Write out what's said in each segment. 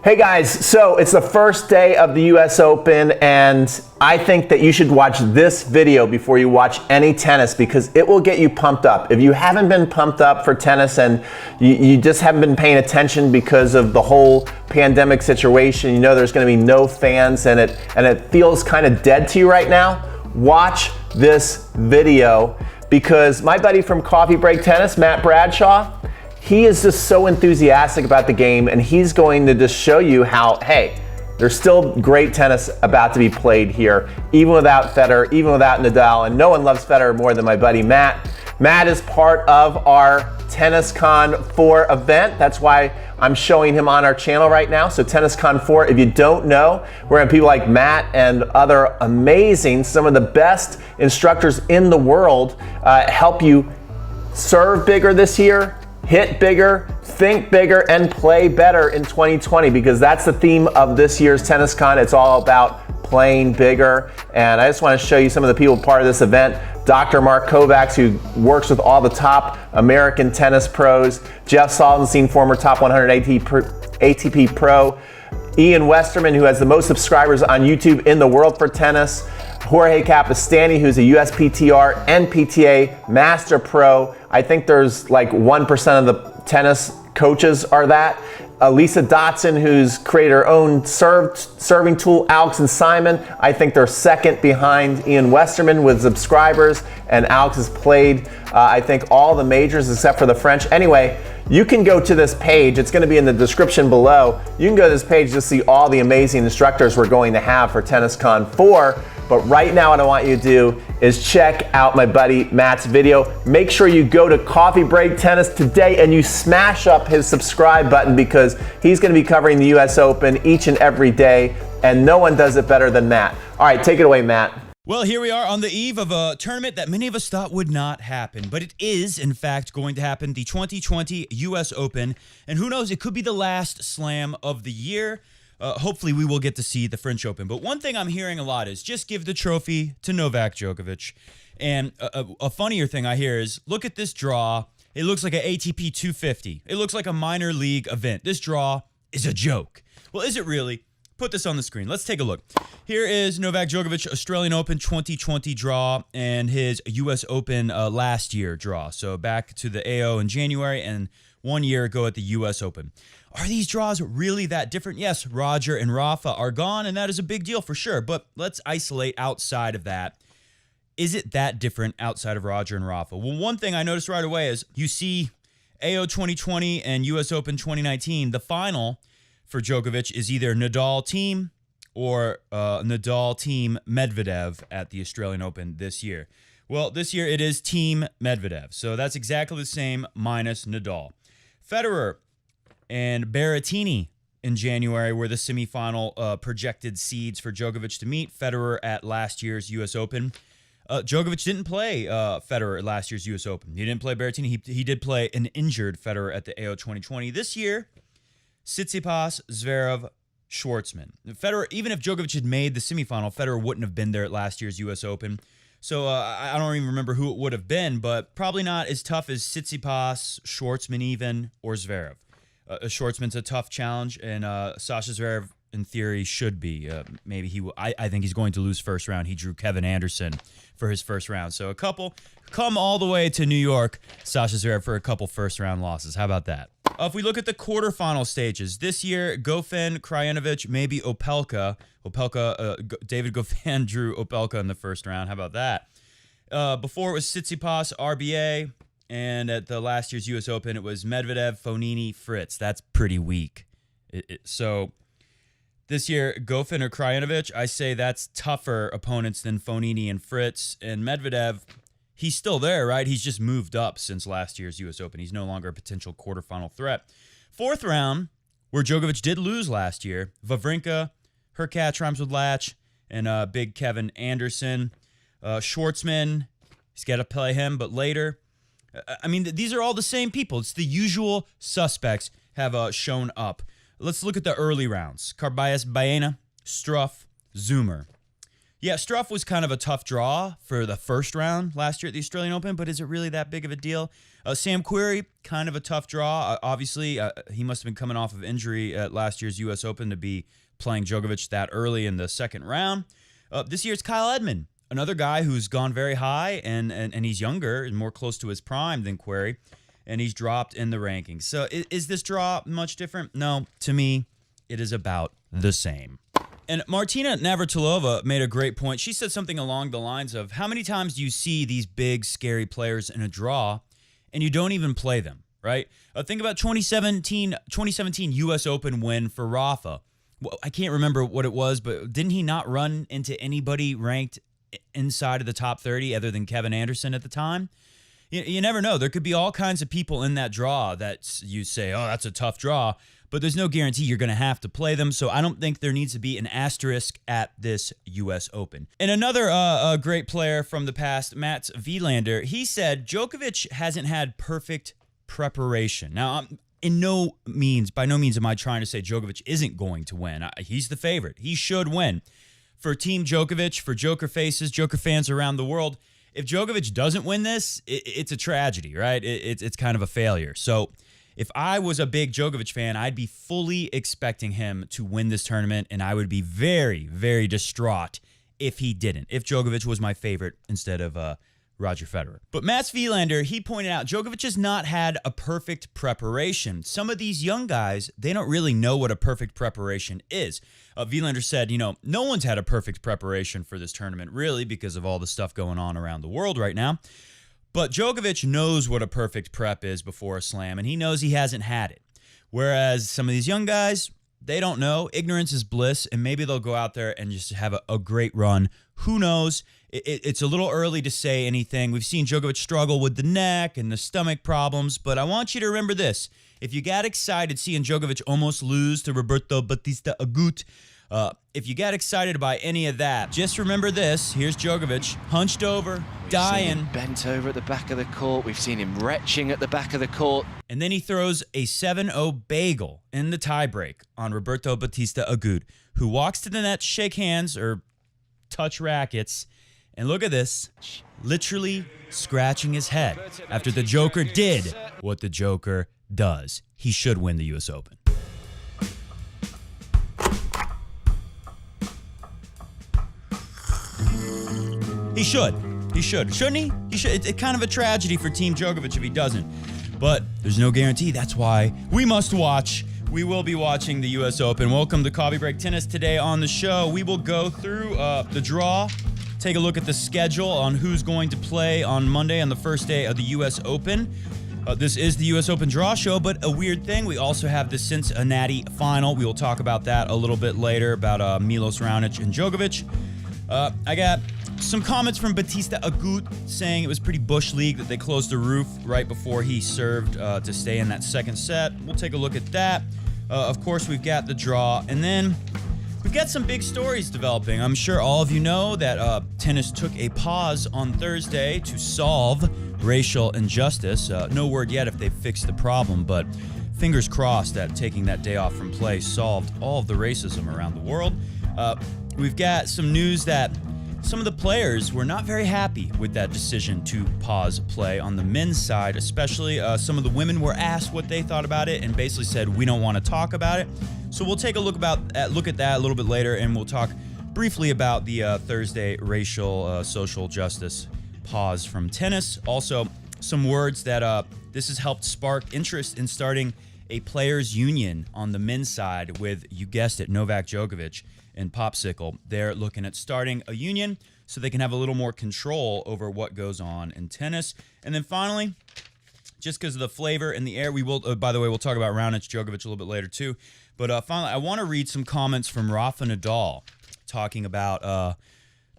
Hey guys, so it's the first day of the US Open and I think that you should watch this video before you watch any tennis because it will get you pumped up. If you haven't been pumped up for tennis and you just haven't been paying attention because of the whole pandemic situation, you know there's going to be no fans and it feels kind of dead to you right now, watch this video because my buddy from Coffee Break Tennis, Matt Bradshaw, he is just so enthusiastic about the game and he's going to just show you how, hey, there's still great tennis about to be played here, even without Federer, even without Nadal, and no one loves Federer more than my buddy Matt. Matt is part of our Tenniscon 4 event. That's why I'm showing him on our channel right now. So Tenniscon 4, if you don't know, we're having people like Matt and other amazing, some of the best instructors in the world help you serve bigger this year, hit bigger, think bigger, and play better in 2020 because that's the theme of this year's Tenniscon. It's all about playing bigger. And I just want to show you some of the people part of this event. Dr. Mark Kovacs, who works with all the top American tennis pros. Jeff Saldenstein, former top 100 ATP pro. Ian Westerman, who has the most subscribers on YouTube in the world for tennis. Jorge Capistani, who's a USPTR and PTA Master Pro. I think there's like 1% of the tennis coaches are that. Lisa Dotson, who's created her own serving tool. Alex and Simon, I think they're second behind Ian Westerman with subscribers. And Alex has played, I think, all the majors except for the French. Anyway, you can go to this page. It's going to be in the description below. You can go to this page to see all the amazing instructors we're going to have for Tenniscon 4. But right now what I want you to do is check out my buddy Matt's video. Make sure you go to Coffee Break Tennis today and you smash up his subscribe button because he's going to be covering the US Open each and every day and no one does it better than Matt. All right, take it away, Matt. Well, here we are on the eve of a tournament that many of us thought would not happen, but it is, in fact, going to happen, the 2020 US Open, and who knows, it could be the last slam of the year. Hopefully we will get to see the French Open. But one thing I'm hearing a lot is just give the trophy to Novak Djokovic. And a funnier thing I hear is, look at this draw. It looks like an ATP 250. It looks like a minor league event. This draw is a joke. Well, is it really? Put this on the screen. Let's take a look. Here is Novak Djokovic Australian Open 2020 draw and his US Open last year draw. So back to the AO in January and 1 year ago at the US Open. Are these draws really that different? Yes, Roger and Rafa are gone, and that is a big deal for sure. But let's isolate outside of that. Is it that different outside of Roger and Rafa? Well, one thing I noticed right away is you see AO 2020 and US Open 2019, the final for Djokovic is either Nadal Thiem or Nadal Thiem Medvedev at the Australian Open this year. Well, this year it is Thiem Medvedev, so that's exactly the same minus Nadal. Federer and Berrettini in January were the semifinal projected seeds for Djokovic to meet. Federer at last year's U.S. Open. Djokovic didn't play Federer at last year's U.S. Open. He didn't play Berrettini. He did play an injured Federer at the AO 2020. This year, Tsitsipas, Zverev, Schwartzman. Federer, even if Djokovic had made the semifinal, Federer wouldn't have been there at last year's U.S. Open. So I don't even remember who it would have been, but probably not as tough as Tsitsipas, Schwartzman even, or Zverev. Schwartzman's a tough challenge, and Sasha Zverev, in theory, should be. Maybe he will. I think he's going to lose first round. He drew Kevin Anderson for his first round. So a couple come all the way to New York, Sasha Zverev, for a couple first-round losses. How about that? If we look at the quarterfinal stages, this year, Goffin, Krajinovic, maybe Opelka. David Goffin drew Opelka in the first round. How about that? Before it was Tsitsipas, RBA. And at the last year's U.S. Open, it was Medvedev, Fognini, Fritz. That's pretty weak. So this year, Goffin or Krajinovic, I say that's tougher opponents than Fognini and Fritz. And Medvedev, he's still there, right? He's just moved up since last year's U.S. Open. He's no longer a potential quarterfinal threat. Fourth round, where Djokovic did lose last year, Wawrinka, Hurkacz rhymes with Latch, and big Kevin Anderson. Schwartzman, he's got to play him, but later. I mean, these are all the same people. It's the usual suspects have shown up. Let's look at the early rounds. Carballes Baena, Struff, Zoomer. Yeah, Struff was kind of a tough draw for the first round last year at the Australian Open, but is it really that big of a deal? Sam Querrey, kind of a tough draw. Obviously, he must have been coming off of injury at last year's U.S. Open to be playing Djokovic that early in the second round. This year's Kyle Edmund, another guy who's gone very high, and he's younger and more close to his prime than Querrey, and he's dropped in the rankings. So is this draw much different? No, to me, it is about the same. And Martina Navratilova made a great point. She said something along the lines of, how many times do you see these big, scary players in a draw and you don't even play them, right? Think about 2017 U.S. Open win for Rafa. Well, I can't remember what it was, but didn't he not run into anybody ranked inside of the top 30 other than Kevin Anderson at the time? You never know. There could be all kinds of people in that draw that you say, oh, that's a tough draw, but there's no guarantee you're going to have to play them. So I don't think there needs to be an asterisk at this U.S. Open. And another great player from the past, Mats Wilander, he said Djokovic hasn't had perfect preparation. Now, by no means am I trying to say Djokovic isn't going to win. He's the favorite. He should win. For Team Djokovic, for Joker faces, Joker fans around the world, if Djokovic doesn't win this, it's a tragedy, right? It's kind of a failure. So if I was a big Djokovic fan, I'd be fully expecting him to win this tournament, and I would be very, very distraught if he didn't, if Djokovic was my favorite instead of Roger Federer. But Mats Wilander, he pointed out Djokovic has not had a perfect preparation. Some of these young guys, they don't really know what a perfect preparation is. Wilander said, no one's had a perfect preparation for this tournament, really, because of all the stuff going on around the world right now. But Djokovic knows what a perfect prep is before a slam, and he knows he hasn't had it. Whereas some of these young guys, they don't know. Ignorance is bliss, and maybe they'll go out there and just have a great run. Who knows? It's a little early to say anything. We've seen Djokovic struggle with the neck and the stomach problems, but I want you to remember this. If you got excited seeing Djokovic almost lose to Roberto Bautista Agut, if you got excited by any of that, just remember this. Here's Djokovic, hunched over, dying. We've seen him bent over at the back of the court. We've seen him retching at the back of the court. And then he throws a 7-0 bagel in the tiebreak on Roberto Bautista Agut, who walks to the net, shake hands, or touch rackets. And look at this, literally scratching his head after the Joker did what the Joker does. He should win the U.S. Open. He should. Shouldn't he? He should. It's kind of a tragedy for Team Djokovic if he doesn't. But there's no guarantee. That's why we must watch. We will be watching the U.S. Open. Welcome to Coffee Break Tennis. Today on the show, we will go through the draw, take a look at the schedule on who's going to play on Monday on the first day of the U.S. Open. This is the U.S. Open draw show, but a weird thing, we also have the Cincinnati final. We will talk about that a little bit later, about Milos Raonic and Djokovic. I got some comments from Bautista Agut saying it was pretty bush league that they closed the roof right before he served to stay in that second set. We'll take a look at that. Of course, we've got the draw, and then we've got some big stories developing. I'm sure all of you know that tennis took a pause on Thursday to solve racial injustice. No word yet if they've fixed the problem, but fingers crossed that taking that day off from play solved all of the racism around the world. We've got some news that some of the players were not very happy with that decision to pause play on the men's side, especially some of the women were asked what they thought about it and basically said, we don't want to talk about it. So we'll take a look at that a little bit later, and we'll talk briefly about the Thursday racial social justice pause from tennis. Also, some words that this has helped spark interest in starting a players' union on the men's side with, you guessed it, Novak Djokovic and Popsicle. They're looking at starting a union so they can have a little more control over what goes on in tennis. And then finally, just because of the flavor in the air, we will, by the way, we'll talk about Raonic, Djokovic a little bit later too. But finally, I want to read some comments from Rafa Nadal talking about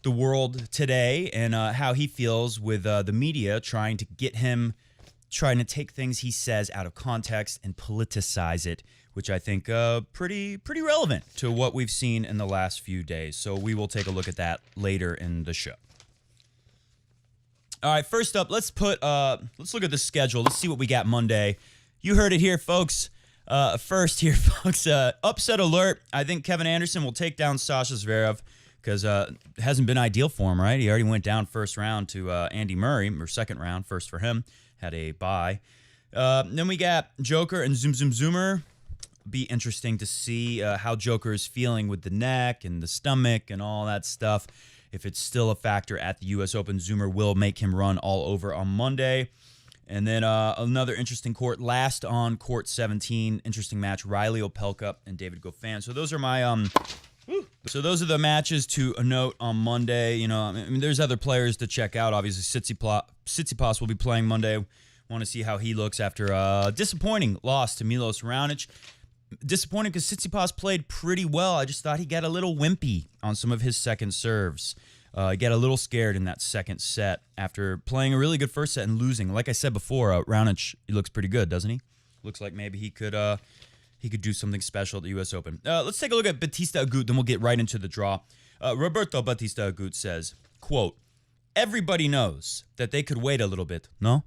the world today and how he feels with the media trying to take things he says out of context and politicize it, which I think pretty relevant to what we've seen in the last few days. So we will take a look at that later in the show. All right, first up, let's look at the schedule. Let's see what we got Monday. You heard it here, folks. Upset alert. I think Kevin Anderson will take down Sasha Zverev. because it hasn't been ideal for him, right? He already went down first round to Andy Murray, or second round, first for him, had a bye. Then we got Joker and Zoomer. Be interesting to see how Joker is feeling with the neck and the stomach and all that stuff. If it's still a factor at the U.S. Open, Zoomer will make him run all over on Monday. And then another interesting court, last on court 17, interesting match, Riley Opelka and David Goffin. So those are my So those are the matches to note on Monday. You know, I mean, there's other players to check out. Obviously, Tsitsipas will be playing Monday. Want to see how he looks after a disappointing loss to Milos Raonic. Disappointing because Tsitsipas played pretty well. I just thought he got a little wimpy on some of his second serves. He got a little scared in that second set after playing a really good first set and losing. Like I said before, Raonic, he looks pretty good, doesn't he? Looks like maybe he could do something special at the U.S. Open. Let's take a look at Bautista Agut, then we'll get right into the draw. Roberto Bautista Agut says, quote, "Everybody knows that they could wait a little bit, no?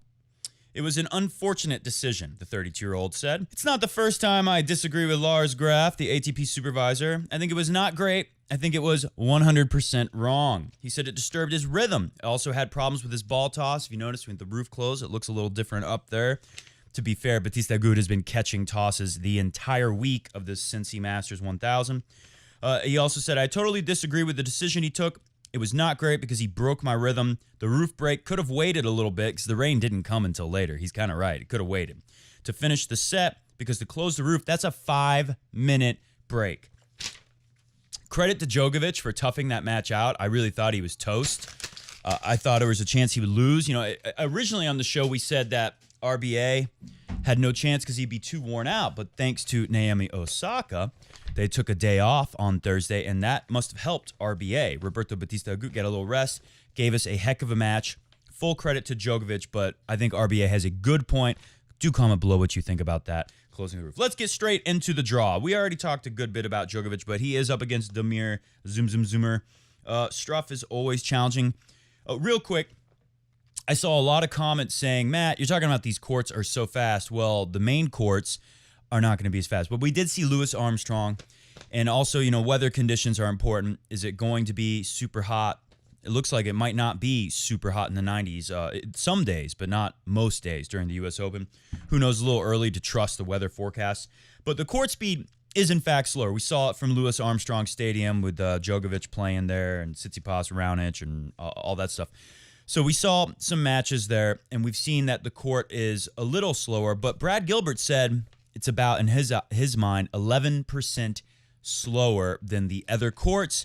It was an unfortunate decision," the 32-year-old said. "It's not the first time I disagree with Lars Graf, the ATP supervisor. I think it was not great. I think it was 100% wrong." He said it disturbed his rhythm. It also had problems with his ball toss. If you notice, with the roof closed, it looks a little different up there. To be fair, Bautista Agut has been catching tosses the entire week of this Cincy Masters 1000. He also said, "I totally disagree with the decision he took. It was not great because he broke my rhythm. The roof break could have waited a little bit because the rain didn't come until later." He's kind of right. It could have waited to finish the set because to close the roof, that's a 5-minute break. Credit to Djokovic for toughing that match out. I really thought he was toast. I thought there was a chance he would lose. You know, originally on the show, we said that RBA had no chance because he'd be too worn out. But thanks to Naomi Osaka, they took a day off on Thursday, and that must have helped RBA. Roberto Bautista Agut got a little rest, gave us a heck of a match. Full credit to Djokovic, but I think RBA has a good point. Do comment below what you think about that closing the roof. Let's get straight into the draw. We already talked a good bit about Djokovic, but he is up against Damir Zoomer. Struff is always challenging. Real quick, I saw a lot of comments saying, "Matt, you're talking about these courts are so fast." Well, the main courts are not going to be as fast. But we did see Louis Armstrong. And also, you know, weather conditions are important. Is it going to be super hot? It looks like it might not be super hot in the 90s some days, but not most days during the U.S. Open. Who knows, a little early to trust the weather forecast. But the court speed is, in fact, slower. We saw it from Louis Armstrong Stadium with Djokovic playing there and Tsitsipas, Raonic, and all that stuff. So we saw some matches there, and we've seen that the court is a little slower. But Brad Gilbert said it's about, in his mind, 11% slower than the other courts.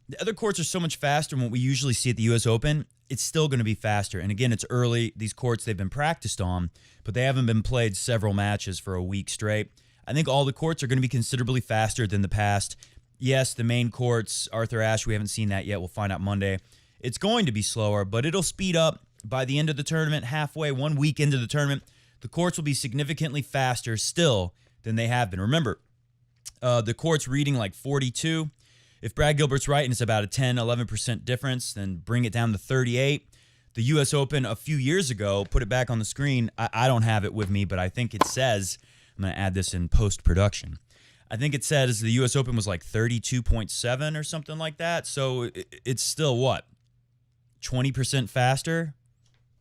The other courts are so much faster than what we usually see at the U.S. Open. It's still going to be faster. And again, it's early. These courts, they've been practiced on, but they haven't been played several matches for a week straight. I think all the courts are going to be considerably faster than the past. Yes, the main courts, Arthur Ashe, we haven't seen that yet. We'll find out Monday. It's going to be slower, but it'll speed up by the end of the tournament, halfway, 1 week into the tournament. The courts will be significantly faster still than they have been. Remember, the court's reading like 42. If Brad Gilbert's right and it's about a 10, 11% difference, then bring it down to 38. The U.S. Open a few years ago, put it back on the screen. I don't have it with me, but I think it says, I'm going to add this in post-production. I think it says the U.S. Open was like 32.7 or something like that. So it's still what? 20% faster?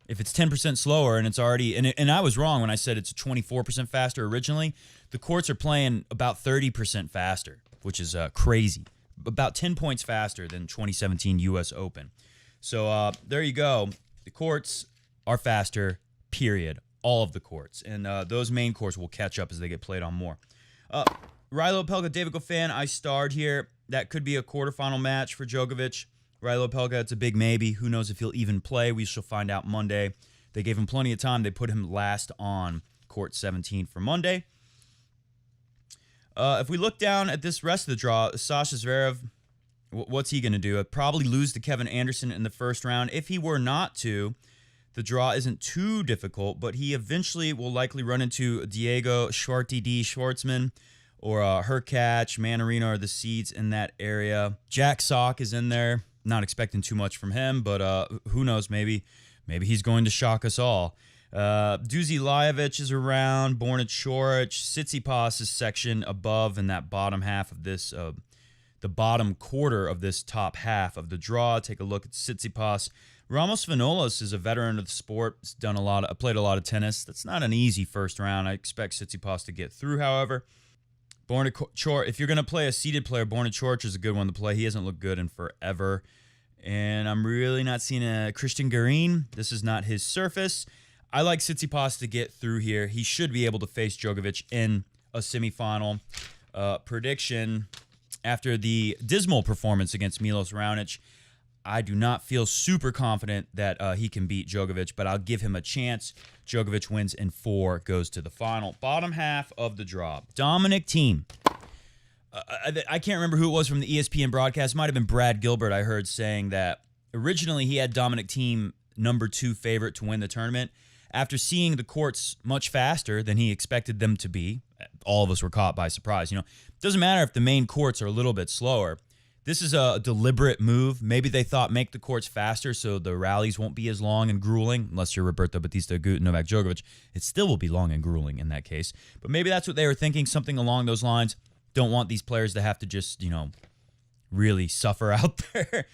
If it's 10% slower and it's already, and I was wrong when I said it's 24% faster originally, the courts are playing about 30% faster, which is crazy. About 10 points faster than 2017 U.S. Open. So there you go. The courts are faster, period. All of the courts. And those main courts will catch up as they get played on more. Riley Opelka, David Goffin, I starred here. That could be a quarterfinal match for Djokovic. Riley Opelka, it's a big maybe. Who knows if he'll even play? We shall find out Monday. They gave him plenty of time. They put him last on court 17 for Monday. If we look down at this rest of the draw, Sasha Zverev, what's he going to do? Probably lose to Kevin Anderson in the first round. If he were not to, the draw isn't too difficult, but he eventually will likely run into Diego Schwartzman or Hurkacz, Manarino are the seeds in that area. Jack Sock is in there. Not expecting too much from him, but who knows? Maybe he's going to shock us all. Duzi Lajovic is around. Borna Coric, Tsitsipas' section above in that bottom half of this the bottom quarter of this top half of the draw. Take a look at Tsitsipas. Ramos Vinolas is a veteran of the sport. He's played a lot of tennis. That's not an easy first round. I expect Tsitsipas to get through, however. If you're going to play a seeded player, Borna Coric is a good one to play. He hasn't looked good in forever. And I'm really not seeing a Christian Garin. This is not his surface. I like Tsitsipas to get through here. He should be able to face Djokovic in a semifinal. Prediction, after the dismal performance against Milos Raonic, I do not feel super confident that he can beat Djokovic, but I'll give him a chance. Djokovic wins in 4, goes to the final. Bottom half of the draw. Dominic Thiem. I can't remember who it was from the ESPN broadcast. It might have been Brad Gilbert, I heard, saying that originally he had Dominic Thiem number 2 favorite to win the tournament. After seeing the courts much faster than he expected them to be, all of us were caught by surprise. It doesn't matter if the main courts are a little bit slower. This is a deliberate move. Maybe they thought make the courts faster so the rallies won't be as long and grueling, unless you're Roberto Batista Agut and Novak Djokovic. It still will be long and grueling in that case. But maybe that's what they were thinking, something along those lines. Don't want these players to have to just, really suffer out there.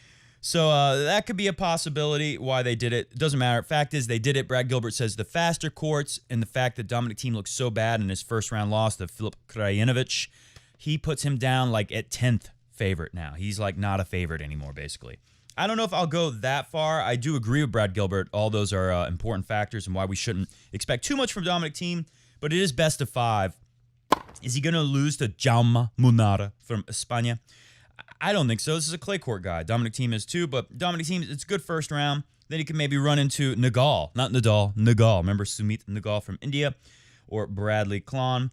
So that could be a possibility why they did it. It doesn't matter. Fact is, they did it. Brad Gilbert says the faster courts and the fact that Dominic Thiem looks so bad in his first round loss to Filip Krajinovic, he puts him down like at 10th favorite now. He's like not a favorite anymore, basically. I don't know if I'll go that far. I do agree with Brad Gilbert. All those are important factors and why we shouldn't expect too much from Dominic Thiem, but it is best of 5. Is he going to lose to Jaume Munara from España? I don't think so. This is a clay court guy. Dominic Thiem is too, but Dominic Thiem, it's a good first round. Then he can maybe run into Nagal. Not Nadal, Nagal. Remember Sumit Nagal from India or Bradley Klon.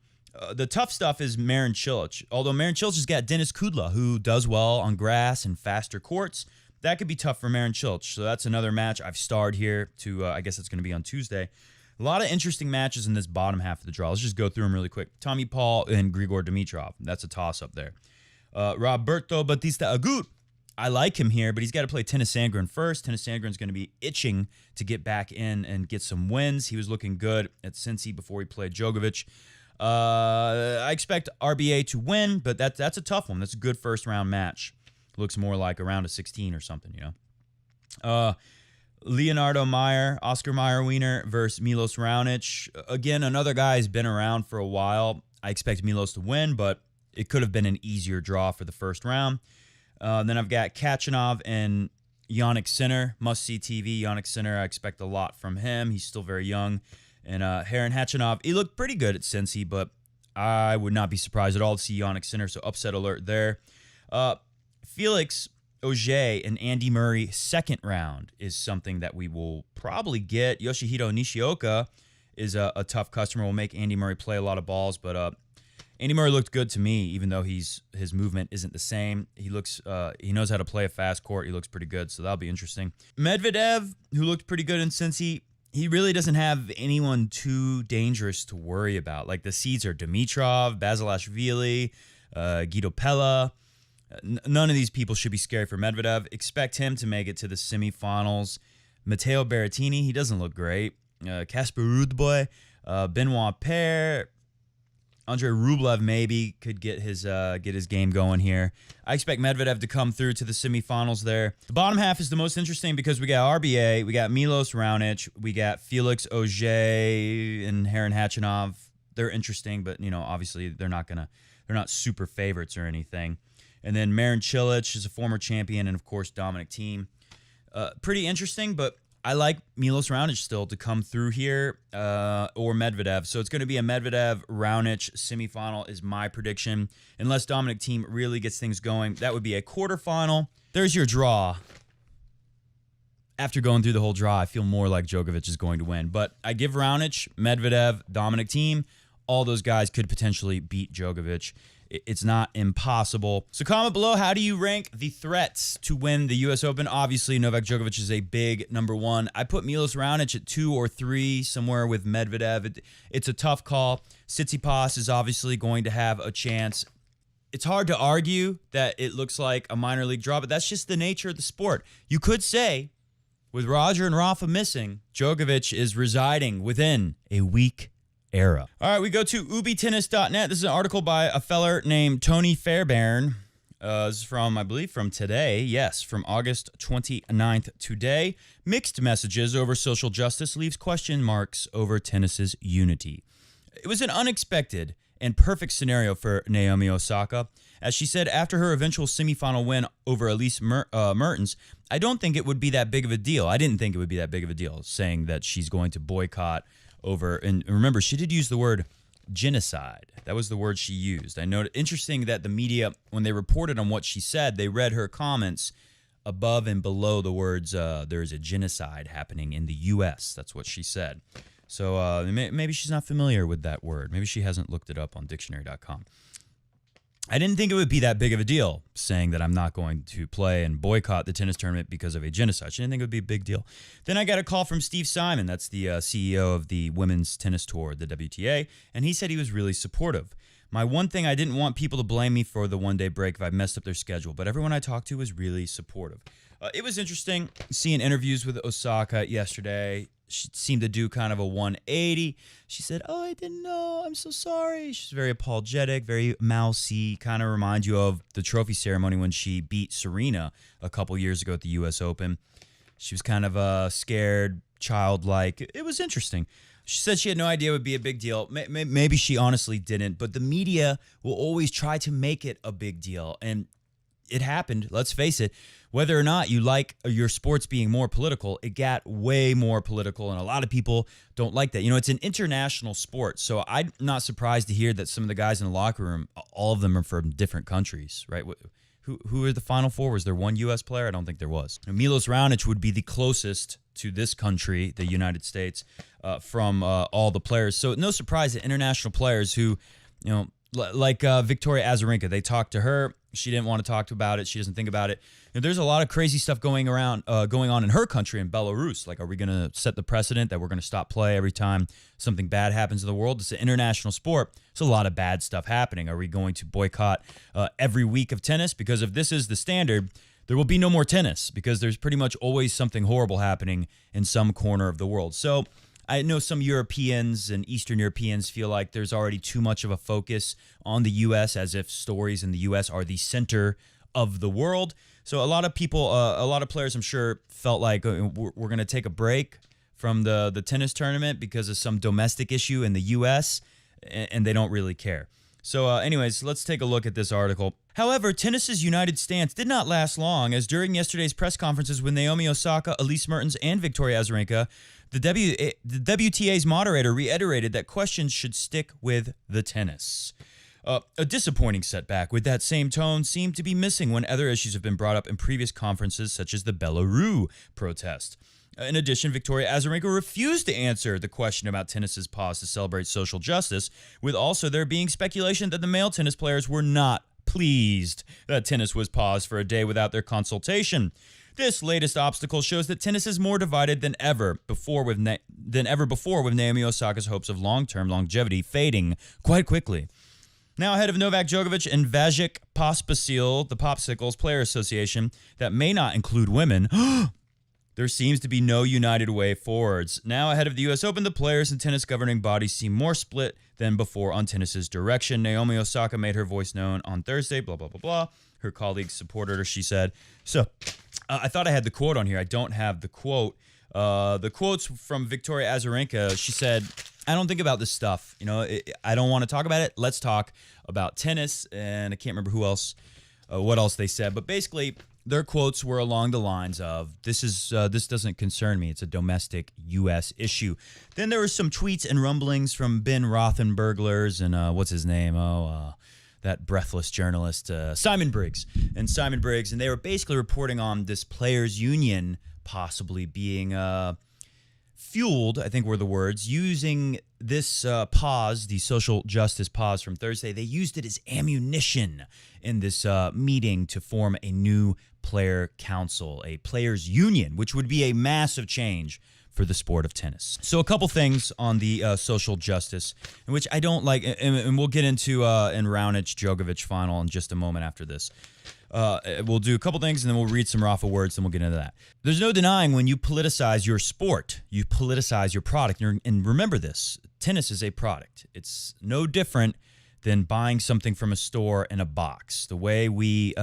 The tough stuff is Marin Cilic. Although Marin Cilic has got Denis Kudla, who does well on grass and faster courts. That could be tough for Marin Cilic. So that's another match I've starred here to, I guess it's going to be on Tuesday. A lot of interesting matches in this bottom half of the draw. Let's just go through them really quick. Tommy Paul and Grigor Dimitrov. That's a toss-up there. Roberto Batista Agut. I like him here, but he's got to play Tennis Sandgren first. Tennis Sandgren's going to be itching to get back in and get some wins. He was looking good at Cincy before he played Djokovic. I expect RBA to win, but that's a tough one. That's a good first-round match. Looks more like a round of 16 or something, Leonardo Meyer, Oscar Mayer-Wiener versus Milos Raonic. Again, another guy who's been around for a while. I expect Milos to win, but it could have been an easier draw for the first round. Then I've got Khachanov and Jannik Sinner. Must-see TV. Jannik Sinner, I expect a lot from him. He's still very young. And Karen Khachanov, he looked pretty good at Cincy, but I would not be surprised at all to see Jannik Sinner, so upset alert there. Felix Auger and Andy Murray second round is something that we will probably get. Yoshihito Nishioka is a tough customer. Will make Andy Murray play a lot of balls, but Andy Murray looked good to me, even though his movement isn't the same. He knows how to play a fast court. He looks pretty good, so that'll be interesting. Medvedev, who looked pretty good in Cincy, he really doesn't have anyone too dangerous to worry about. Like the seeds are Dimitrov, Basilashvili, Guido Pella. None of these people should be scary for Medvedev. Expect him to make it to the semifinals. Matteo Berrettini, he doesn't look great. Casper Ruudboy, Benoit Paire, Andrei Rublev maybe could get his game going here. I expect Medvedev to come through to the semifinals there. The bottom half is the most interesting because we got RBA, we got Milos Raonic, we got Felix Auger and Karen Khachanov. They're interesting, but obviously they're not super favorites or anything. And then Marin Cilic is a former champion, and of course Dominic Thiem. Pretty interesting, but I like Milos Raonic still to come through here, or Medvedev. So it's going to be a Medvedev-Raonic semifinal is my prediction. Unless Dominic Thiem really gets things going, that would be a quarterfinal. There's your draw. After going through the whole draw, I feel more like Djokovic is going to win. But I give Raonic, Medvedev, Dominic Thiem. All those guys could potentially beat Djokovic. It's not impossible. So comment below, how do you rank the threats to win the U.S. Open? Obviously, Novak Djokovic is a big number 1. I put Milos Raonic at 2 or 3, somewhere with Medvedev. It's a tough call. Tsitsipas is obviously going to have a chance. It's hard to argue that it looks like a minor league draw, but that's just the nature of the sport. You could say, with Roger and Rafa missing, Djokovic is residing within a weak era. All right, we go to ubitennis.net. This is an article by a feller named Tony Fairbairn. This is from, I believe, from today. Yes, from August 29th today. Mixed messages over social justice leaves question marks over tennis's unity. It was an unexpected and perfect scenario for Naomi Osaka. As she said after her eventual semifinal win over Elise Mertens, I don't think it would be that big of a deal. I didn't think it would be that big of a deal, saying that she's going to boycott over, and remember, she did use the word genocide. That was the word she used. I noted, interesting that the media, when they reported on what she said, they read her comments above and below the words, there is a genocide happening in the U.S. That's what she said. So maybe she's not familiar with that word. Maybe she hasn't looked it up on dictionary.com. I didn't think it would be that big of a deal, saying that I'm not going to play and boycott the tennis tournament because of a genocide. I didn't think it would be a big deal. Then I got a call from Steve Simon. That's the CEO of the Women's Tennis Tour, the WTA, and he said he was really supportive. My one thing, I didn't want people to blame me for the one-day break if I messed up their schedule, but everyone I talked to was really supportive. It was interesting seeing interviews with Osaka yesterday. She seemed to do kind of a 180. She said, "Oh, I didn't know. I'm so sorry." She's very apologetic, very mousy. Kind of reminds you of the trophy ceremony when she beat Serena a couple years ago at the U.S. Open. She was kind of scared, childlike. It was interesting. She said she had no idea it would be a big deal. Maybe she honestly didn't, but the media will always try to make it a big deal. And it happened, let's face it. Whether or not you like your sports being more political, it got way more political, and a lot of people don't like that. You know, it's an international sport, so I'm not surprised to hear that some of the guys in the locker room, all of them are from different countries, right? Who are the Final Four? Was there one U.S. player? I don't think there was. Milos Raonic would be the closest to this country, the United States, from all the players. So no surprise that international players who, you know, like Victoria Azarenka, they talked to her. She didn't want to talk about it. She doesn't think about it. You know, there's a lot of crazy stuff going on in her country, in Belarus. Like, are we going to set the precedent that we're going to stop play every time something bad happens in the world? It's an international sport. There's a lot of bad stuff happening. Are we going to boycott every week of tennis? Because if this is the standard, there will be no more tennis, because there's pretty much always something horrible happening in some corner of the world. So I know some Europeans and Eastern Europeans feel like there's already too much of a focus on the U.S., as if stories in the U.S. are the center of the world. So a lot of people, a lot of players, I'm sure, felt like we're going to take a break from the tennis tournament because of some domestic issue in the U.S., and they don't really care. So anyways, let's take a look at this article. However, tennis's united stance did not last long, as during yesterday's press conferences with Naomi Osaka, Elise Mertens, and Victoria Azarenka, the WTA's moderator reiterated that questions should stick with the tennis. A disappointing setback with that same tone seemed to be missing when other issues have been brought up in previous conferences, such as the Belarus protest. In addition, Victoria Azarenka refused to answer the question about tennis's pause to celebrate social justice, with also there being speculation that the male tennis players were not pleased that tennis was paused for a day without their consultation. This latest obstacle shows that tennis is more divided than ever before with Naomi Osaka's hopes of long-term longevity fading quite quickly. Now ahead of Novak Djokovic and Vasek Pospisil, the Popsicles Player Association, that may not include women, there seems to be no united way forwards. Now ahead of the U.S. Open, the players and tennis governing bodies seem more split than before on tennis's direction. Naomi Osaka made her voice known on Thursday, blah, blah, blah, blah. Her colleagues supported her, she said. So I thought I had the quote on here. I don't have the quote. The quote's from Victoria Azarenka. She said, "I don't think about this stuff. You know, I don't want to talk about it. Let's talk about tennis." And I can't remember what else they said. But basically, their quotes were along the lines of, this doesn't concern me. It's a domestic U.S. issue. Then there were some tweets and rumblings from Ben Rothenberglers and what's his name? That breathless journalist, Simon Briggs. And they were basically reporting on this players' union possibly being fueled, I think were the words, using this pause, the social justice pause from Thursday. They used it as ammunition in this meeting to form a new player council, a players' union, which would be a massive change for the sport of tennis. So a couple things on the social justice, in which I don't like, and we'll get into in Raonic-Djokovic final in just a moment after this. We'll do a couple things, and then we'll read some Rafa words, and we'll get into that. There's no denying when you politicize your sport, you politicize your product. And remember this, tennis is a product. It's no different than buying something from a store in a box. The way we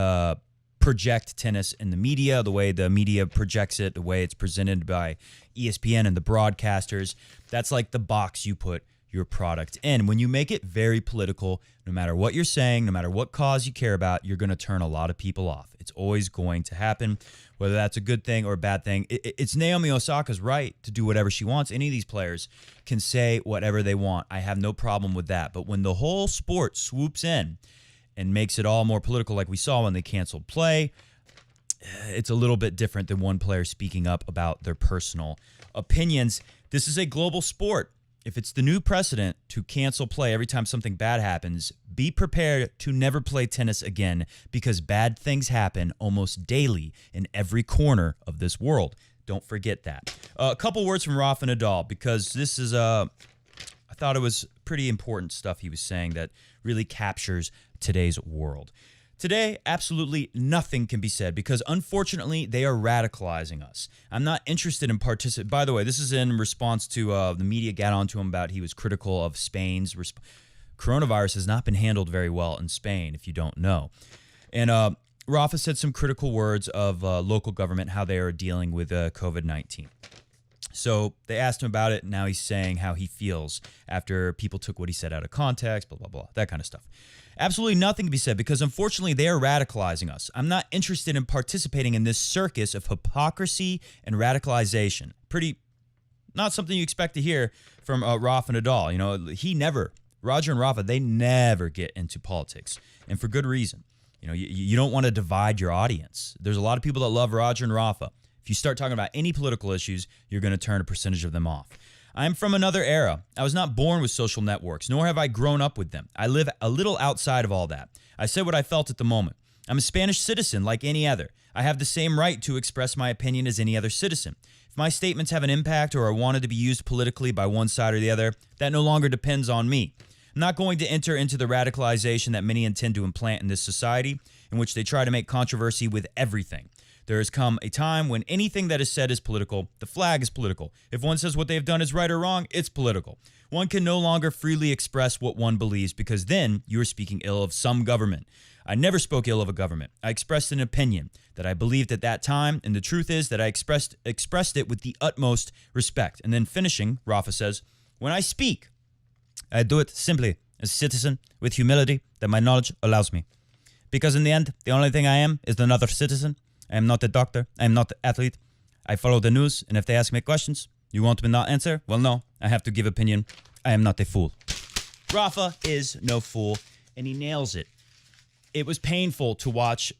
project tennis in the media, the way the media projects it, the way it's presented by ESPN and the broadcasters, that's like the box you put your product in. When you make it very political, no matter what you're saying, no matter what cause you care about, you're going to turn a lot of people off. It's always going to happen, whether that's a good thing or a bad thing. It's Naomi Osaka's right to do whatever she wants. Any of these players can say whatever they want. I have no problem with that. But when the whole sport swoops in and makes it all more political, like we saw when they canceled play, it's a little bit different than one player speaking up about their personal opinions. This is a global sport. If it's the new precedent to cancel play every time something bad happens, be prepared to never play tennis again, because bad things happen almost daily in every corner of this world. Don't forget that. A couple words from Rafa Nadal, because this is, I thought it was pretty important stuff he was saying that really captures today's world. Today, absolutely nothing can be said because, unfortunately, they are radicalizing us. I'm not interested in participating. By the way, this is in response to the media got onto him about he was critical of Spain's coronavirus has not been handled very well in Spain, if you don't know. And Rafa said some critical words of local government, how they are dealing with COVID-19. So they asked him about it, and now he's saying how he feels after people took what he said out of context, blah, blah, blah, that kind of stuff. Absolutely nothing to be said because, unfortunately, they are radicalizing us. I'm not interested in participating in this circus of hypocrisy and radicalization. Not something you expect to hear from Rafa Nadal. You know, Roger and Rafa, they never get into politics, and for good reason. You know, you don't want to divide your audience. There's a lot of people that love Roger and Rafa. If you start talking about any political issues, you're going to turn a percentage of them off. I'm from another era. I was not born with social networks, nor have I grown up with them. I live a little outside of all that. I said what I felt at the moment. I'm a Spanish citizen like any other. I have the same right to express my opinion as any other citizen. If my statements have an impact or are wanted to be used politically by one side or the other, that no longer depends on me. I'm not going to enter into the radicalization that many intend to implant in this society, in which they try to make controversy with everything. There has come a time when anything that is said is political. The flag is political. If one says what they have done is right or wrong, it's political. One can no longer freely express what one believes because then you are speaking ill of some government. I never spoke ill of a government. I expressed an opinion that I believed at that time, and the truth is that I expressed it with the utmost respect. And then finishing, Rafa says, when I speak, I do it simply as a citizen with humility that my knowledge allows me. Because in the end, the only thing I am is another citizen. I am not a doctor. I am not an athlete. I follow the news, and if they ask me questions, you want me to not answer? Well, no. I have to give opinion. I am not a fool. Rafa is no fool, and he nails it. It was painful to watch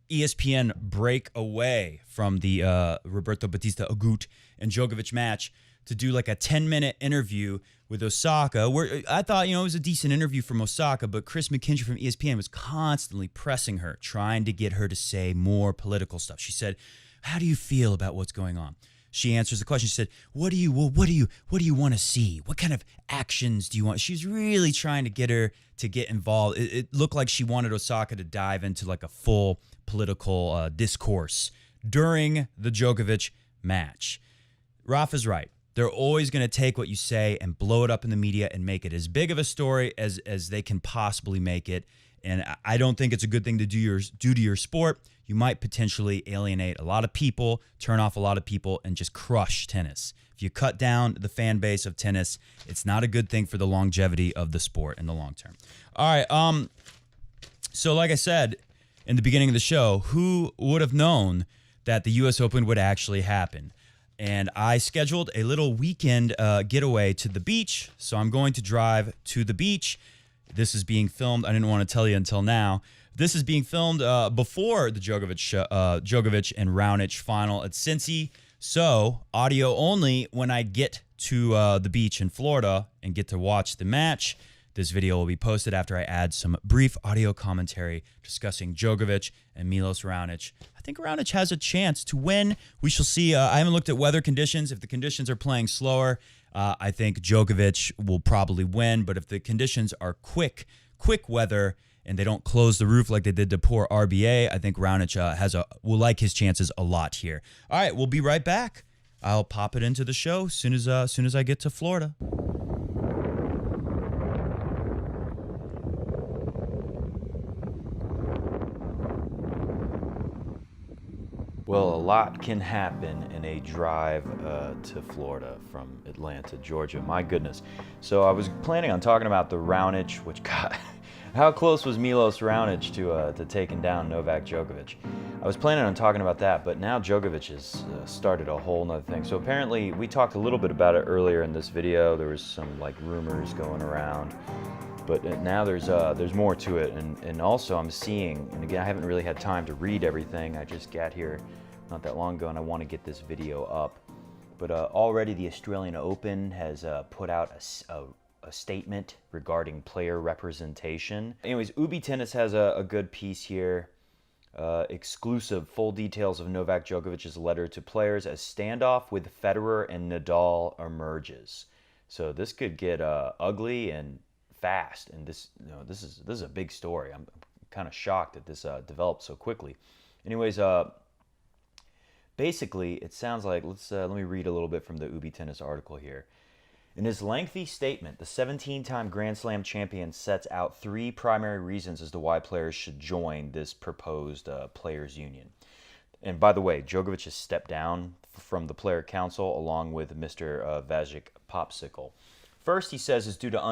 ESPN break away from the Roberto Bautista Agut and Djokovic match to do like a 10-minute interview with Osaka, where I thought, it was a decent interview from Osaka, but Chris McKinstry from ESPN was constantly pressing her, trying to get her to say more political stuff. She said, how do you feel about what's going on? She answers the question. She said, what do you want to see? What kind of actions do you want? She's really trying to get her to get involved. It looked like she wanted Osaka to dive into like a full political discourse during the Djokovic match. Rafa's right. They're always going to take what you say and blow it up in the media and make it as big of a story as they can possibly make it. And I don't think it's a good thing to do to your sport. You might potentially alienate a lot of people, turn off a lot of people, and just crush tennis. If you cut down the fan base of tennis, it's not a good thing for the longevity of the sport in the long term. All right. So like I said in the beginning of the show, who would have known that the U.S. Open would actually happen? And I scheduled a little weekend getaway to the beach. So I'm going to drive to the beach. This is being filmed. I didn't want to tell you until now. This is being filmed before the Djokovic and Raonic final at Cincy. So audio only when I get to the beach in Florida and get to watch the match. This video will be posted after I add some brief audio commentary discussing Djokovic and Milos Raonic. I think Raonic has a chance to win. We shall see. I haven't looked at weather conditions. If the conditions are playing slower, I think Djokovic will probably win. But if the conditions are quick weather and they don't close the roof like they did to poor RBA, I think Raonic will like his chances a lot here. All right, we'll be right back. I'll pop it into the show as soon as I get to Florida. Well, a lot can happen in a drive to Florida from Atlanta, Georgia. My goodness. So I was planning on talking about the Raonic, which, God, how close was Milos Raonic to taking down Novak Djokovic? I was planning on talking about that, but now Djokovic has started a whole nother thing. So apparently, we talked a little bit about it earlier in this video. There was some like rumors going around. But now there's more to it, and also I'm seeing, and again, I haven't really had time to read everything. I just got here not that long ago, and I want to get this video up. But already the Australian Open has put out a statement regarding player representation. Anyways, Ubi Tennis has a good piece here. Exclusive full details of Novak Djokovic's letter to players as standoff with Federer and Nadal emerges. So this could get ugly and fast, and this is a big story. I'm kind of shocked that this developed so quickly. Anyways, basically it sounds like, let me read a little bit from the Ubi Tennis article here. In his lengthy statement, the 17-time Grand Slam champion sets out 3 primary reasons as to why players should join this proposed players union. And by the way, Djokovic has stepped down from the player council along with Mr. Vajik Popsicle. First, he says, is due to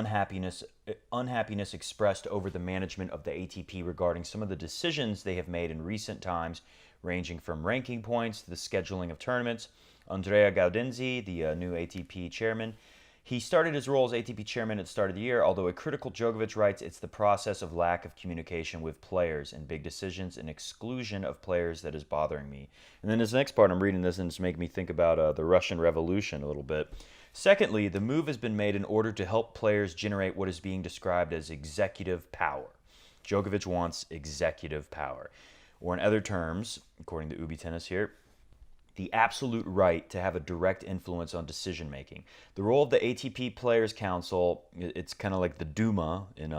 unhappiness expressed over the management of the ATP regarding some of the decisions they have made in recent times, ranging from ranking points to the scheduling of tournaments. Andrea Gaudenzi, the new ATP chairman, he started his role as ATP chairman at the start of the year, although a critical Djokovic writes it's the process of lack of communication with players and big decisions and exclusion of players that is bothering me. And then this next part, I'm reading this and it's making me think about the Russian Revolution a little bit. Secondly, the move has been made in order to help players generate what is being described as executive power. Djokovic wants executive power. Or in other terms, according to Ubi Tennis here, the absolute right to have a direct influence on decision making. The role of the ATP Players Council, it's kind of like the Duma in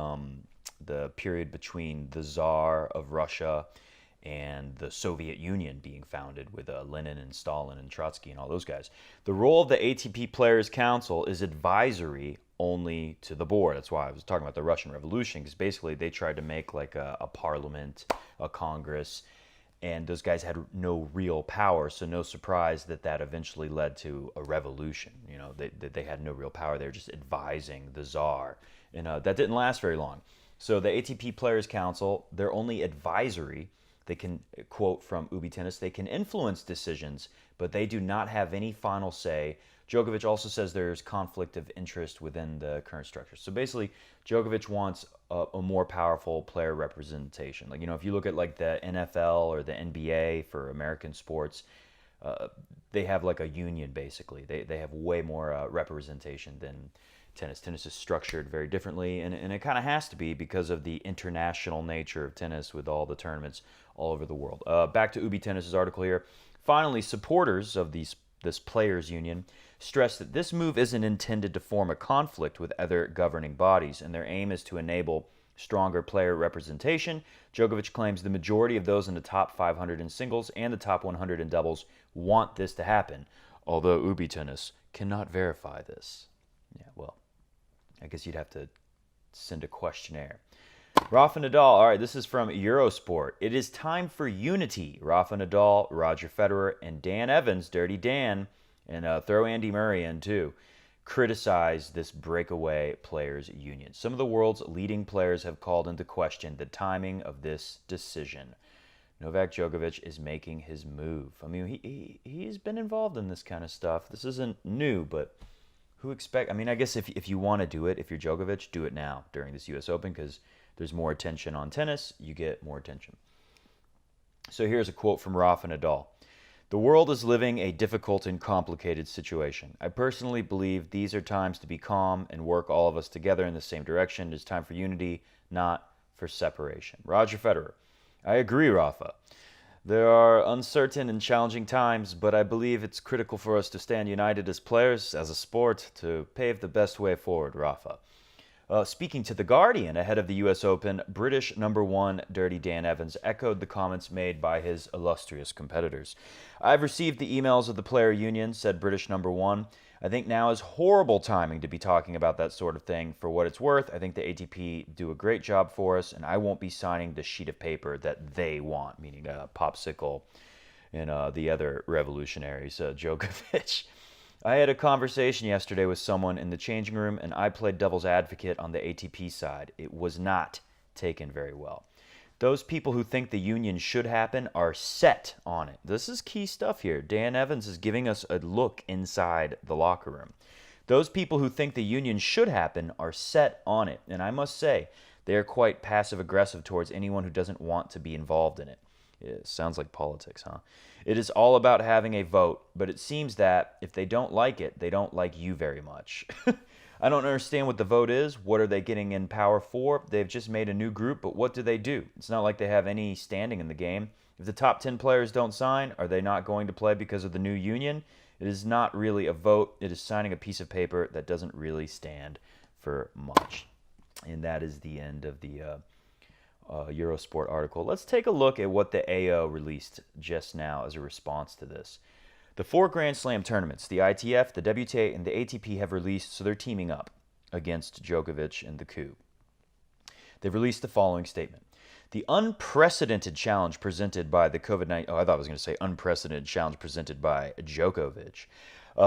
the period between the Tsar of Russia and the Soviet Union being founded with Lenin and Stalin and Trotsky and all those guys. The role of the ATP Players Council is advisory only to the board. That's why I was talking about the Russian Revolution, because basically they tried to make like a parliament, a congress, and those guys had no real power, so no surprise that eventually led to a revolution. You know, they had no real power. They were just advising the Tsar, and that didn't last very long. So the ATP Players Council, they're only advisory. They can, quote from Ubi Tennis, they can influence decisions, but they do not have any final say. Djokovic also says there's conflict of interest within the current structure. So basically, Djokovic wants a more powerful player representation. Like, you know, if you look at like the NFL or the NBA for American sports, they have like a union basically. They have way more representation than tennis. Tennis is structured very differently, and it kind of has to be because of the international nature of tennis with all the tournaments all over the world. Back to Ubi Tennis's article here. Finally, supporters of this players union stress that this move isn't intended to form a conflict with other governing bodies, and their aim is to enable stronger player representation. Djokovic claims the majority of those in the top 500 in singles and the top 100 in doubles want this to happen, although Ubi Tennis cannot verify this. Yeah, well, I guess you'd have to send a questionnaire. Rafa Nadal, all right, this is from Eurosport. It is time for unity. Rafa Nadal, Roger Federer, and Dan Evans, Dirty Dan, and throw Andy Murray in too, criticize this breakaway players union. Some of the world's leading players have called into question the timing of this decision. Novak Djokovic is making his move. I mean, he's been involved in this kind of stuff. This isn't new, but I mean, I guess if you want to do it, if you're Djokovic, do it now during this U.S. Open, because there's more attention on tennis, you get more attention. So here's a quote from Rafa Nadal. The world is living a difficult and complicated situation. I personally believe these are times to be calm and work all of us together in the same direction. It's time for unity, not for separation. Roger Federer. I agree, Rafa. There are uncertain and challenging times, but I believe it's critical for us to stand united as players, as a sport, to pave the best way forward, Rafa. Speaking to The Guardian ahead of the U.S. Open, British #1 Dirty Dan Evans echoed the comments made by his illustrious competitors. I've received the emails of the player union, said British #1. I think now is horrible timing to be talking about that sort of thing. For what it's worth, I think the ATP do a great job for us, and I won't be signing the sheet of paper that they want, meaning Popsicle and the other revolutionaries, Djokovic. I had a conversation yesterday with someone in the changing room, and I played devil's advocate on the ATP side. It was not taken very well. Those people who think the union should happen are set on it. This is key stuff here. Dan Evans is giving us a look inside the locker room. Those people who think the union should happen are set on it. And I must say, they are quite passive-aggressive towards anyone who doesn't want to be involved in it. It sounds like politics, huh? It is all about having a vote, but it seems that if they don't like it, they don't like you very much. I don't understand what the vote is. What are they getting in power for? They've just made a new group, but what do? It's not like they have any standing in the game. If the top 10 players don't sign, are they not going to play because of the new union? It is not really a vote. It is signing a piece of paper that doesn't really stand for much. And that is the end of the Eurosport article. Let's take a look at what the AO released just now as a response to this. The 4 Grand Slam tournaments, the ITF, the WTA, and the ATP have released, so they're teaming up against Djokovic and the coup. They've released the following statement. The unprecedented challenge presented by the COVID-19... Oh, I thought I was going to say unprecedented challenge presented by Djokovic.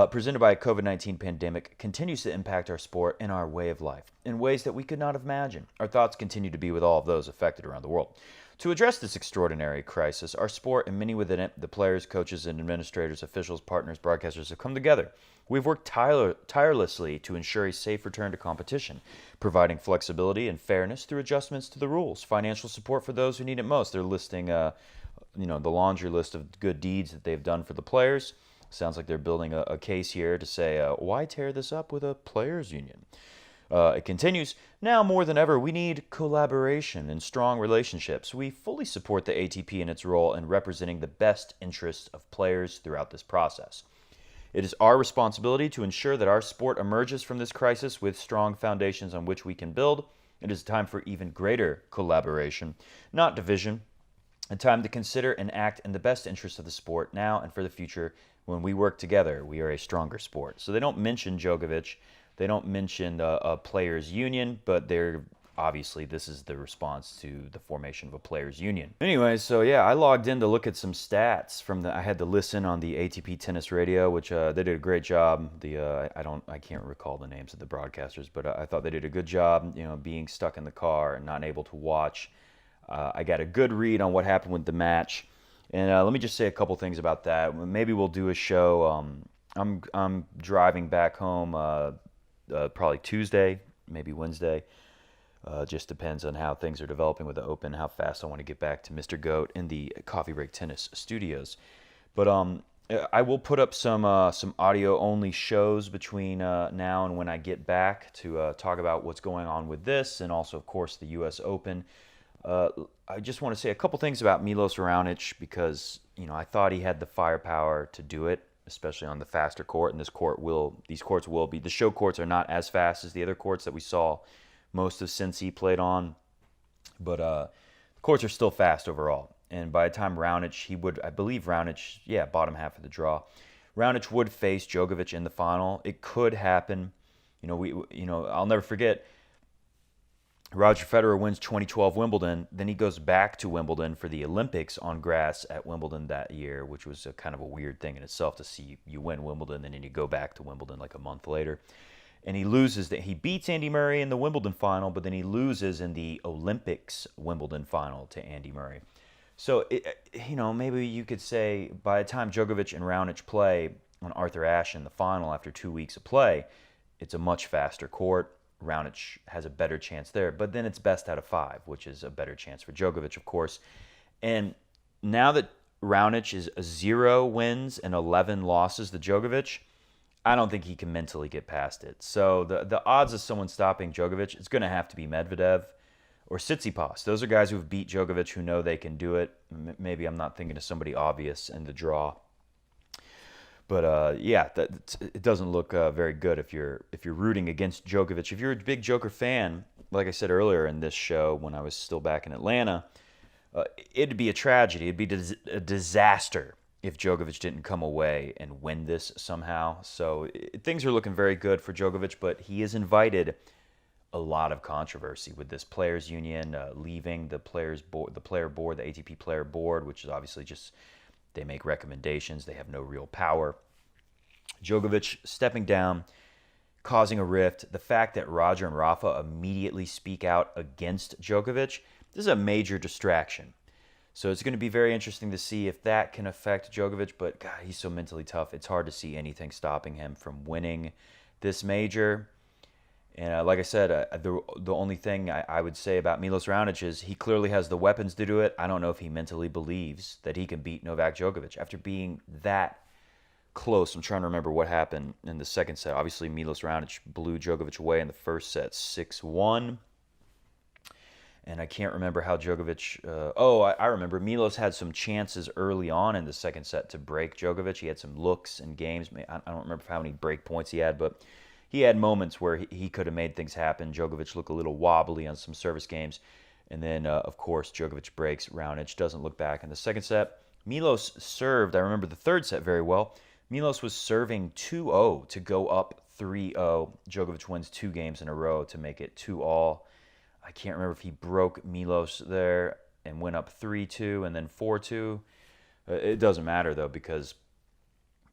Presented by a COVID-19 pandemic continues to impact our sport and our way of life in ways that we could not imagine. Our thoughts continue to be with all of those affected around the world. To address this extraordinary crisis, our sport and many within it, the players, coaches, and administrators, officials, partners, broadcasters have come together. We've worked tirelessly to ensure a safe return to competition, providing flexibility and fairness through adjustments to the rules, financial support for those who need it most. They're listing, the laundry list of good deeds that they've done for the players. Sounds like they're building a case here to say, why tear this up with a players' union? It continues, now more than ever, we need collaboration and strong relationships. We fully support the ATP in its role in representing the best interests of players throughout this process. It is our responsibility to ensure that our sport emerges from this crisis with strong foundations on which we can build. It is time for even greater collaboration, not division. A time to consider and act in the best interest of the sport now and for the future. When we work together, we are a stronger sport. So they don't mention Djokovic. They don't mention a players' union, but they're obviously this is the response to the formation of a players' union. Anyway, so yeah, I logged in to look at some stats from I had to listen on the ATP Tennis Radio, which they did a great job. I can't recall the names of the broadcasters, but I thought they did a good job. Being stuck in the car and not able to watch. I got a good read on what happened with the match, and let me just say a couple things about that. Maybe we'll do a show. I'm driving back home. Probably Tuesday, maybe Wednesday. Just depends on how things are developing with the Open, how fast I want to get back to Mr. Goat in the Coffee Break Tennis studios. But I will put up some audio-only shows between now and when I get back to talk about what's going on with this, and also, of course, the U.S. Open. I just want to say a couple things about Milos Raonic because I thought he had the firepower to do it, especially on the faster court, and these courts will be. The show courts are not as fast as the other courts that we saw most of Cincy played on, but the courts are still fast overall. And by the time Raonic, I believe Raonic, bottom half of the draw. Raonic would face Djokovic in the final. It could happen. I'll never forget. Roger Federer wins 2012 Wimbledon, then he goes back to Wimbledon for the Olympics on grass at Wimbledon that year, which was kind of a weird thing in itself to see you win Wimbledon and then you go back to Wimbledon like a month later. And he beats Andy Murray in the Wimbledon final, but then he loses in the Olympics Wimbledon final to Andy Murray. So, maybe you could say by the time Djokovic and Raonic play on Arthur Ashe in the final after 2 weeks of play, it's a much faster court. Raonic has a better chance there, but then it's best out of 5, which is a better chance for Djokovic, of course. And now that Raonic is 0 wins and 11 losses to Djokovic, I don't think he can mentally get past it. So the odds of someone stopping Djokovic, it's going to have to be Medvedev or Tsitsipas. Those are guys who've beat Djokovic who know they can do it. Maybe I'm not thinking of somebody obvious in the draw. But it doesn't look very good if you're rooting against Djokovic. If you're a big Joker fan, like I said earlier in this show when I was still back in Atlanta, it'd be a tragedy. It'd be a disaster if Djokovic didn't come away and win this somehow. So things are looking very good for Djokovic, but he has invited a lot of controversy with this players' union leaving the player board, the ATP player board, which is obviously just They make recommendations. They have no real power. Djokovic stepping down, causing a rift. The fact that Roger and Rafa immediately speak out against Djokovic, this is a major distraction. So it's going to be very interesting to see if that can affect Djokovic. But, God, he's so mentally tough. It's hard to see anything stopping him from winning this major. And like I said, the only thing I would say about Milos Raonic is he clearly has the weapons to do it. I don't know if he mentally believes that he can beat Novak Djokovic after being that close. I'm trying to remember what happened in the second set. Obviously, Milos Raonic blew Djokovic away in the first set 6-1. And I can't remember how Djokovic... I remember. Milos had some chances early on in the second set to break Djokovic. He had some looks and games. I don't remember how many break points he had, but he had moments where he could have made things happen. Djokovic looked a little wobbly on some service games. And then, of course, Djokovic breaks. Raonic doesn't look back in the second set. Milos served, I remember the third set very well. Milos was serving 2-0 to go up 3-0. Djokovic wins 2 games in a row to make it 2-all. I can't remember if he broke Milos there and went up 3-2 and then 4-2. It doesn't matter, though, because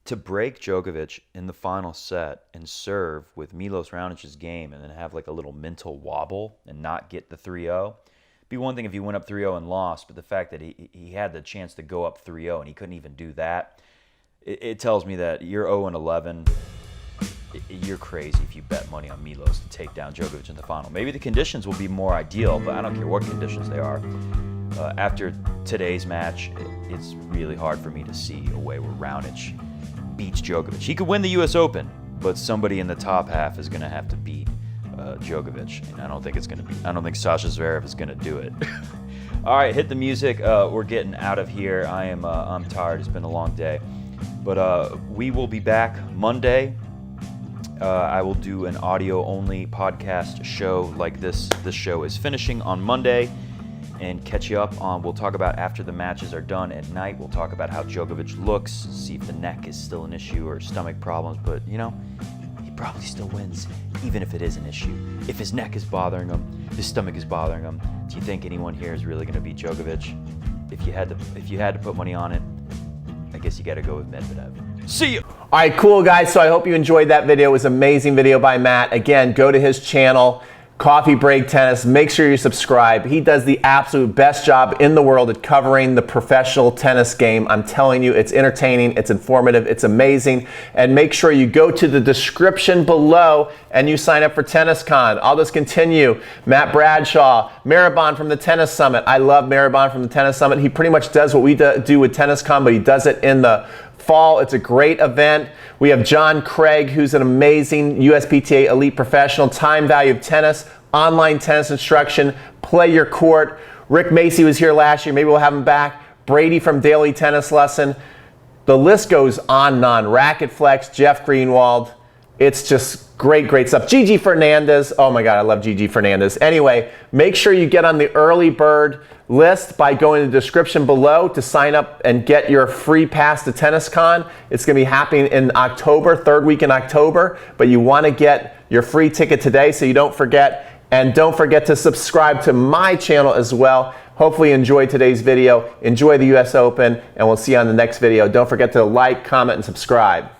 to break Djokovic in the final set and serve with Milos Raonic's game and then have like a little mental wobble and not get the 3-0, be one thing if you went up 3-0 and lost, but the fact that he had the chance to go up 3-0 and he couldn't even do that, it tells me that you're 0-11. You're crazy if you bet money on Milos to take down Djokovic in the final. Maybe the conditions will be more ideal, but I don't care what conditions they are. After today's match, it's really hard for me to see a way where Raonic beats Djokovic. He could win the U.S. Open, but somebody in the top half is going to have to beat Djokovic, and I don't think Sasha Zverev is going to do it. All right, hit the music. We're getting out of here. I'm tired. It's been a long day, but we will be back Monday. I will do an audio-only podcast show like this. This show is finishing on Monday, and catch you up on, we'll talk about after the matches are done at night. We'll talk about how Djokovic looks, see if the neck is still an issue or stomach problems, but, he probably still wins, even if it is an issue. If his neck is bothering him, his stomach is bothering him, do you think anyone here is really going to beat Djokovic? If you had to put money on it, I guess you got to go with Medvedev. See you. All right, cool, guys. So I hope you enjoyed that video. It was an amazing video by Matt. Again, go to his channel, Coffee Break Tennis. Make sure you subscribe. He does the absolute best job in the world at covering the professional tennis game. I'm telling you, it's entertaining, it's informative, it's amazing. And make sure you go to the description below and you sign up for Tenniscon. I'll just continue. Matt Bradshaw, Maribon from the Tennis Summit. I love Maribon from the Tennis Summit. He pretty much does what we do with Tenniscon, but he does it in the fall. It's a great event. We have John Craig, who's an amazing USPTA elite professional, time value of tennis, online tennis instruction, play your court. Rick Macy was here last year. Maybe we'll have him back. Brady from Daily Tennis Lesson. The list goes on and on. Racket Flex, Jeff Greenwald. It's just great stuff. Gigi Fernandez. Oh my God, I love Gigi Fernandez. Anyway, make sure you get on the early bird list by going to the description below to sign up and get your free pass to Tenniscon. It's going to be happening in October, third week in October, but you want to get your free ticket today so you don't forget. And don't forget to subscribe to my channel as well. Hopefully you enjoyed today's video. Enjoy the US Open, and we'll see you on the next video. Don't forget to like, comment, and subscribe.